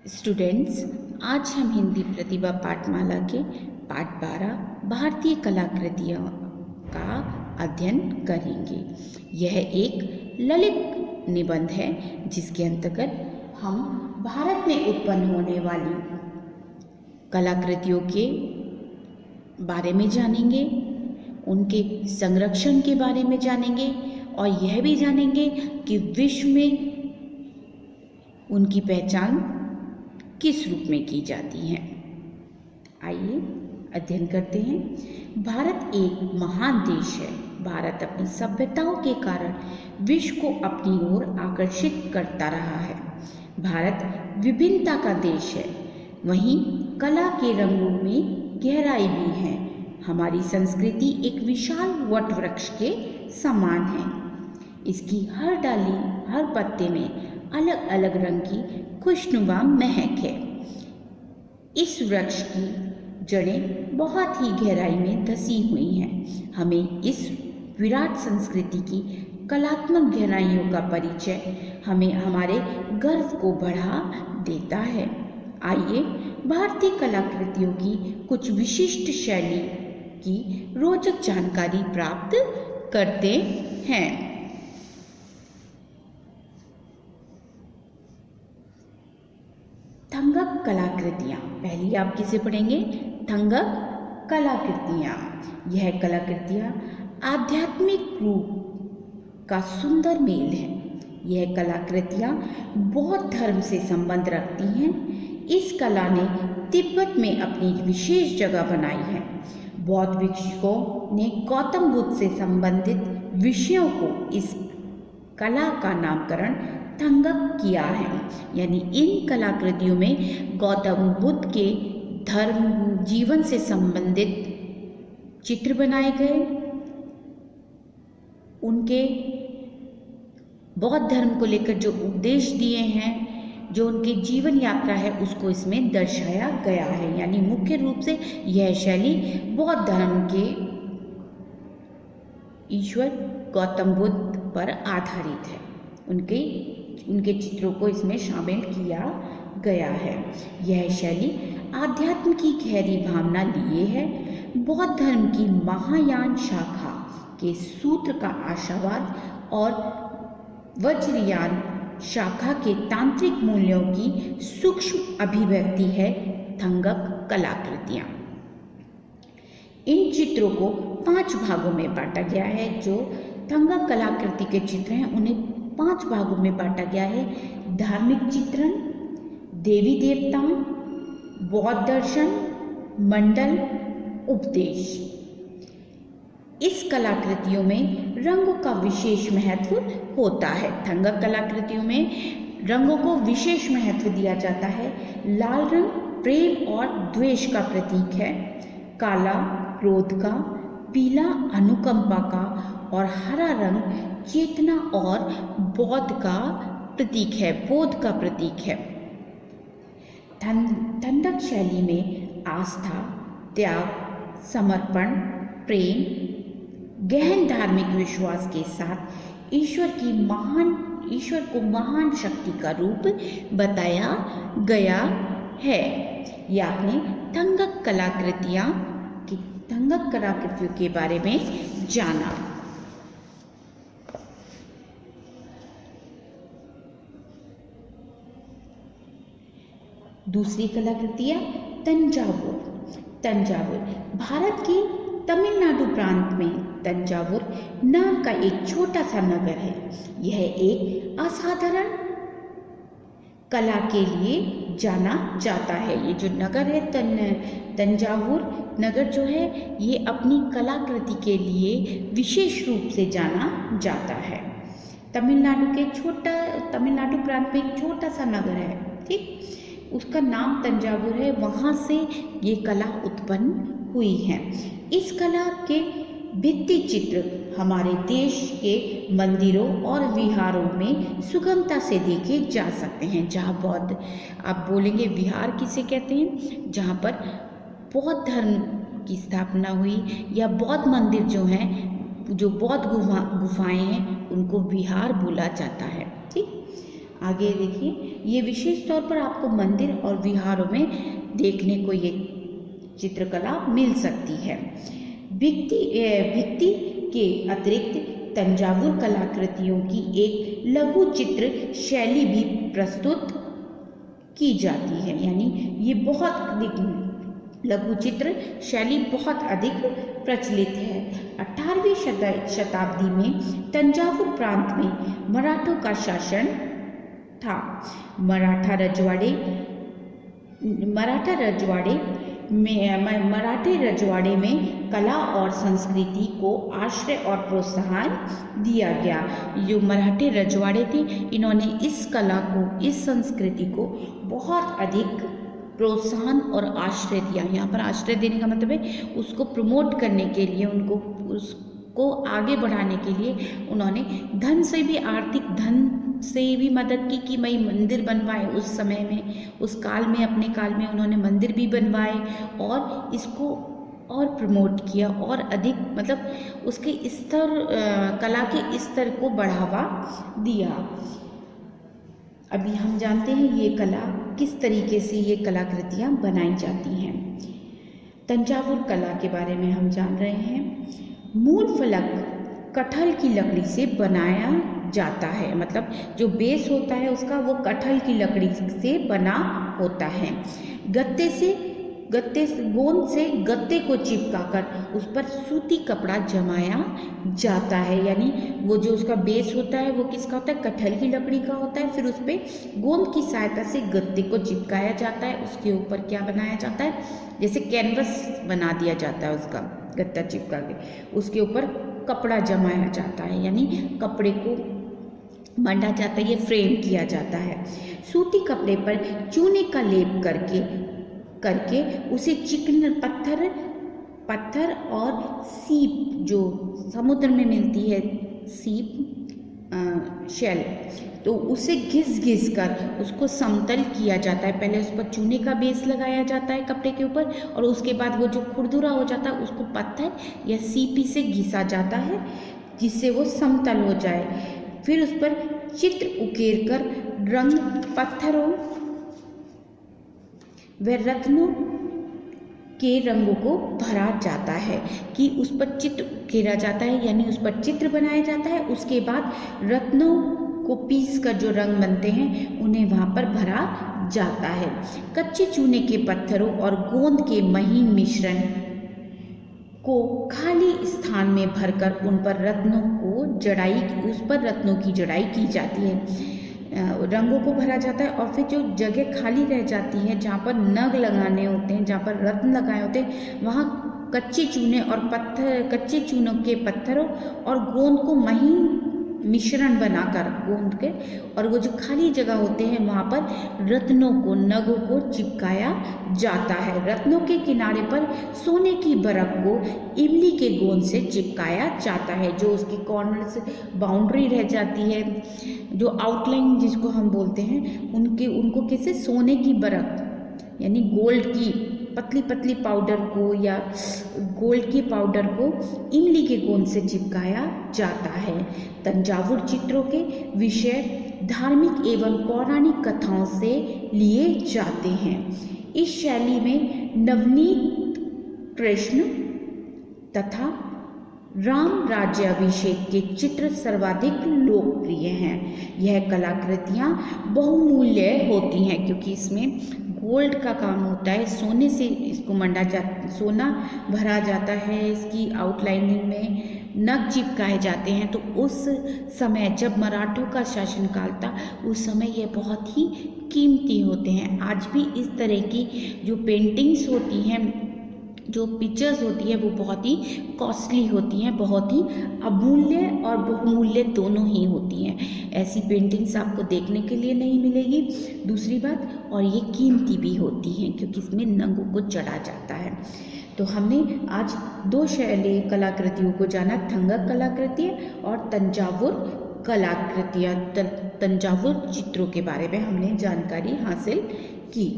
Students, आज हम हिंदी प्रतिभा पाठमाला के पाठ 12 भारतीय कलाकृतियों का अध्ययन करेंगे। यह एक ललित निबंध है जिसके अंतर्गत हम भारत में उत्पन्न होने वाली कलाकृतियों के बारे में जानेंगे, उनके संरक्षण के बारे में जानेंगे और यह भी जानेंगे कि विश्व में उनकी पहचान किस रूप में की जाती है। आइए अध्ययन करते हैं। भारत एक महान देश है। भारत अपनी सभ्यताओं के कारण विश्व को अपनी ओर आकर्षित करता रहा है। भारत विभिन्नता का देश है, वहीं कला के रंगों में गहराई भी है। हमारी संस्कृति एक विशाल वट वृक्ष के समान है। इसकी हर डाली, हर पत्ते में अलग अलग रंग की खुशनुमा महक है। इस वृक्ष की जड़ें बहुत ही गहराई में धसी हुई हैं। हमें इस विराट संस्कृति की कलात्मक गहराइयों का परिचय हमें हमारे गर्व को बढ़ा देता है। आइए भारतीय कलाकृतियों की कुछ विशिष्ट शैली की रोचक जानकारी प्राप्त करते हैं। थंगक कलाकृतियाँ। पहली आप किसे पढ़ेंगे? थंगक कलाकृतियाँ। यह कलाकृतियाँ आध्यात्मिक रूप का सुंदर मेल है। यह कलाकृतियाँ बौद्ध धर्म से संबंध रखती हैं। इस कला ने तिब्बत में अपनी विशेष जगह बनाई है। बौद्ध भिक्षुओं ने गौतम बुद्ध से संबंधित विषयों को इस कला का नामकरण थंगक किया है। यानी इन कलाकृतियों में गौतम बुद्ध के धर्म जीवन से संबंधित चित्र बनाए गए, उनके बौद्ध धर्म को लेकर जो उपदेश दिए हैं, जो उनकी जीवन यात्रा है, उसको इसमें दर्शाया गया है। यानी मुख्य रूप से यह शैली बौद्ध धर्म के ईश्वर गौतम बुद्ध पर आधारित है। उनके चित्रों को इसमें शामिल किया गया है। यह शैली आध्यात्म की गहरी भावना लिए है। बौद्ध धर्म की महायान शाखा के सूत्र का आशावाद और वज्रयान शाखा के तांत्रिक मूल्यों की सूक्ष्म अभिव्यक्ति है थंगक कलाकृतियाँ। इन चित्रों को 5 भागों में बांटा गया है। जो थंगक कलाकृति के चित्र हैं उन्हें 5 भागों में बांटा गया है। धार्मिक चित्रण, देवी देवताओं, बौद्ध दर्शन, मंडल, उपदेश। इस कलाकृतियों में रंगों का विशेष महत्व होता है। थंगक कलाकृतियों में रंगों को विशेष महत्व दिया जाता है। लाल रंग प्रेम और द्वेष का प्रतीक है, काला क्रोध का, पीला अनुकंपा का और हरा रंग चेतना और बोध का प्रतीक है, बोध का प्रतीक है। थंगक शैली में आस्था, त्याग, समर्पण, प्रेम, गहन धार्मिक विश्वास के साथ ईश्वर को महान शक्ति का रूप बताया गया है। ये आपने थंगक कलाकृतियों के बारे में जाना। दूसरी कलाकृतियाँ तंजावुर। भारत के तमिलनाडु प्रांत में तंजावुर नाम का एक छोटा सा नगर है। यह एक असाधारण कला के लिए जाना जाता है। ये जो नगर है तंजावुर नगर जो है, ये अपनी कलाकृति के लिए विशेष रूप से जाना जाता है। तमिलनाडु प्रांत में एक छोटा सा नगर है, ठीक, उसका नाम तंजावुर है। वहाँ से ये कला उत्पन्न हुई है। इस कला के भित्ति चित्र हमारे देश के मंदिरों और विहारों में सुगमता से देखे जा सकते हैं। जहाँ बौद्ध, आप बोलेंगे विहार किसे कहते हैं? जहाँ पर बौद्ध धर्म की स्थापना हुई या बौद्ध मंदिर जो हैं, जो बौद्ध गुफाएं हैं, उनको विहार बोला जाता है। ठीक, आगे देखिए, ये विशेष तौर पर आपको मंदिर और विहारों में देखने को ये चित्रकला मिल सकती है। भित्ति के अतिरिक्त तंजावुर कलाकृतियों की एक लघु चित्र शैली भी प्रस्तुत की जाती है, यानी ये बहुत अधिक लघु चित्र शैली बहुत अधिक प्रचलित है। 18वीं शताब्दी में तंजावुर प्रांत में मराठों का शासन था। मराठे रजवाड़े में कला और संस्कृति को आश्रय और प्रोत्साहन दिया गया। जो मराठे रजवाड़े थे, इन्होंने इस कला को, इस संस्कृति को बहुत अधिक प्रोत्साहन और आश्रय दिया। यहाँ पर आश्रय देने का मतलब है उसको प्रमोट करने के लिए, उसको आगे बढ़ाने के लिए उन्होंने धन से भी, आर्थिक धन से भी मदद की कि भाई मंदिर बनवाए। उस समय में, उस काल में, अपने काल में उन्होंने मंदिर भी बनवाए और इसको और प्रमोट किया और अधिक, मतलब उसके स्तर, कला के स्तर को बढ़ावा दिया। अभी हम जानते हैं ये कला किस तरीके से ये कलाकृतियाँ बनाई जाती हैं। तंजावुर कला के बारे में हम जान रहे हैं। मूल फलक कटहल की लकड़ी से बनाया जाता है, मतलब जो बेस होता है उसका, वो कटहल की लकड़ी से बना होता है। गोंद से गत्ते को चिपकाकर उस पर सूती कपड़ा जमाया जाता है, यानी वो जो उसका बेस होता है वो किसका होता है, कटहल की लकड़ी का होता है। फिर उस पर गोंद की सहायता से गत्ते को चिपकाया जाता है। उसके ऊपर क्या बनाया जाता है, जैसे कैनवस बना दिया जाता है, उसका गत्ता चिपका के उसके ऊपर कपड़ा जमाया जाता है, यानी कपड़े को बांधा जाता है, ये फ्रेम किया जाता है। सूती कपड़े पर चूने का लेप करके उसे चिकन पत्थर और सीप, जो समुद्र में मिलती है सीप, शेल, तो उसे घिस कर उसको समतल किया जाता है। पहले उस पर चूने का बेस लगाया जाता है कपड़े के ऊपर, और उसके बाद वो जो खुरदुरा हो जाता है उसको पत्थर या सीपी से घिसा जाता है जिससे वो समतल हो जाए। फिर उस पर चित्र उकेर कर रंग, पत्थरों व रत्नों के रंगों को भरा जाता है, कि उस पर चित्र उकेरा जाता है, यानी उस पर चित्र बनाया जाता है। उसके बाद रत्नों को पीस कर जो रंग बनते हैं उन्हें वहाँ पर भरा जाता है। कच्चे चूने के पत्थरों और गोंद के महीन मिश्रण को खाली स्थान में भरकर उन पर उस पर रत्नों की जड़ाई की जाती है। रंगों को भरा जाता है और फिर जो जगह खाली रह जाती है जहाँ पर नग लगाने होते हैं, जहाँ पर रत्न लगाए होते हैं, वहाँ कच्चे चूनों के पत्थरों और गोंद को महीन मिश्रण बनाकर गोंद के, और वो जो खाली जगह होते हैं वहाँ पर रत्नों को, नगों को चिपकाया जाता है। रत्नों के किनारे पर सोने की बरक को इमली के गोंद से चिपकाया जाता है। जो उसकी कॉर्नर से बाउंड्री रह जाती है, जो आउटलाइन जिसको हम बोलते हैं, उनको किसी सोने की बरक यानी गोल्ड की पतली पाउडर को या गोल्ड के पाउडर को इमली के गोंद से चिपकाया जाता है। तंजावुर चित्रों के विषय धार्मिक एवं पौराणिक कथाओं से लिए जाते हैं। इस शैली में नवनीत कृष्ण तथा राम राज्याभिषेक के चित्र सर्वाधिक लोकप्रिय हैं। यह कलाकृतियाँ बहुमूल्य होती हैं क्योंकि इसमें गोल्ड का काम होता है, सोने से इसको सोना भरा जाता है, इसकी आउटलाइनिंग में नग चिपकाए जाते हैं। तो उस समय जब मराठों का शासनकाल था, उस समय ये बहुत ही कीमती होते हैं। आज भी इस तरह की जो पेंटिंग्स होती हैं, जो पिक्चर्स होती है, वो बहुत ही कॉस्टली होती हैं, बहुत ही अमूल्य और बहुमूल्य दोनों ही होती हैं। ऐसी पेंटिंग्स आपको देखने के लिए नहीं मिलेगी। दूसरी बात, और ये कीमती भी होती हैं क्योंकि इसमें नगों को चढ़ा जाता है। तो हमने आज दो शैली कलाकृतियों को जाना, थंगक कलाकृतियाँ और तंजावुर कलाकृतियाँ, तंजावुर चित्रों के बारे में हमने जानकारी हासिल की।